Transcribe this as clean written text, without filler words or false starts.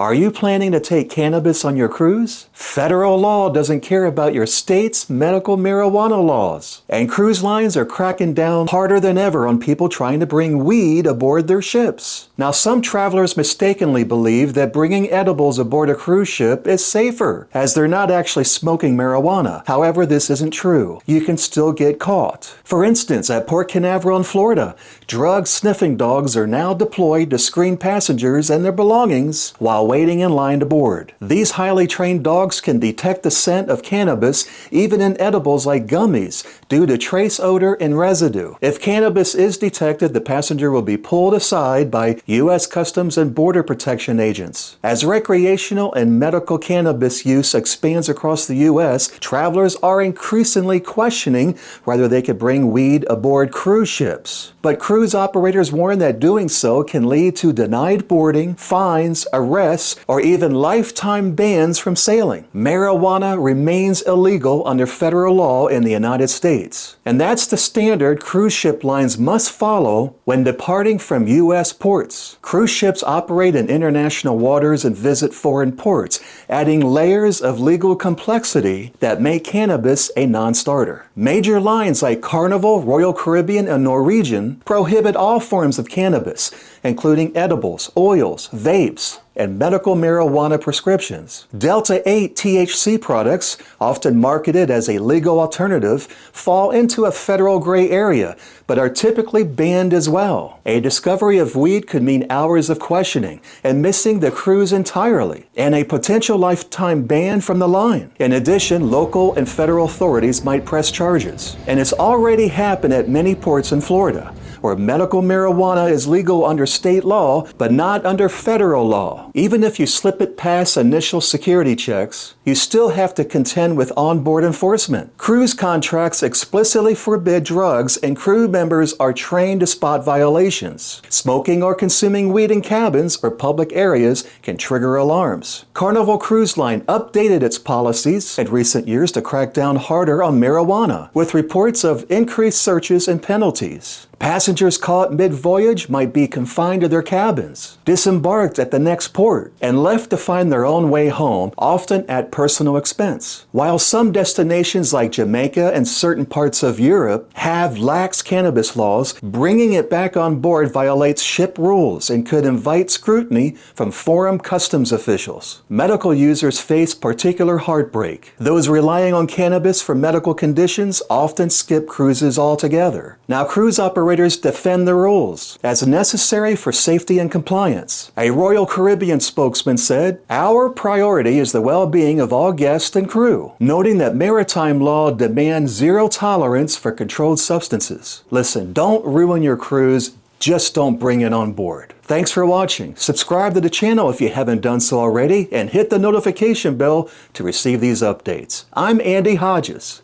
Are you planning to take cannabis on your cruise? Federal law doesn't care about your state's medical marijuana laws. And cruise lines are cracking down harder than ever on people trying to bring weed aboard their ships. Now, some travelers mistakenly believe that bringing edibles aboard a cruise ship is safer, as they're not actually smoking marijuana. However, this isn't true. You can still get caught. For instance, at Port Canaveral in Florida, drug-sniffing dogs are now deployed to screen passengers and their belongings while waiting in line to board. These highly trained dogs can detect the scent of cannabis even in edibles like gummies due to trace odor and residue. If cannabis is detected, the passenger will be pulled aside by U.S. Customs and Border Protection agents. As recreational and medical cannabis use expands across the U.S., travelers are increasingly questioning whether they could bring weed aboard cruise ships. But cruise operators warn that doing so can lead to denied boarding, fines, arrests, or even lifetime bans from sailing. Marijuana remains illegal under federal law in the United States. And that's the standard cruise ship lines must follow when departing from U.S. ports. Cruise ships operate in international waters and visit foreign ports, adding layers of legal complexity that make cannabis a non-starter. Major lines like Carnival, Royal Caribbean, and Norwegian prohibit all forms of cannabis, including edibles, oils, vapes, and medical marijuana prescriptions. Delta-8 THC products, often marketed as a legal alternative, fall into a federal gray area, but are typically banned as well. A discovery of weed could mean hours of questioning and missing the cruise entirely, and a potential lifetime ban from the line. In addition, local and federal authorities might press charges. And it's already happened at many ports in Florida, where medical marijuana is legal under state law, but not under federal law. Even if you slip it past initial security checks, you still have to contend with onboard enforcement. Cruise contracts explicitly forbid drugs, and crew members are trained to spot violations. Smoking or consuming weed in cabins or public areas can trigger alarms. Carnival Cruise Line updated its policies in recent years to crack down harder on marijuana, with reports of increased searches and penalties. Passengers caught mid-voyage might be confined to their cabins, disembarked at the next port, and left to find their own way home, often at personal expense. While some destinations like Jamaica and certain parts of Europe have lax cannabis laws, bringing it back on board violates ship rules and could invite scrutiny from foreign customs officials. Medical users face particular heartbreak. Those relying on cannabis for medical conditions often skip cruises altogether. Now, cruise operators defend the rules as necessary for safety and compliance. A Royal Caribbean spokesman said, "Our priority is the well-being of all guests and crew," noting that maritime law demands zero tolerance for controlled substances. Listen, don't ruin your cruise, just don't bring it on board. Thanks for watching. Subscribe to the channel if you haven't done so already, and hit the notification bell to receive these updates. I'm Andy Hodges.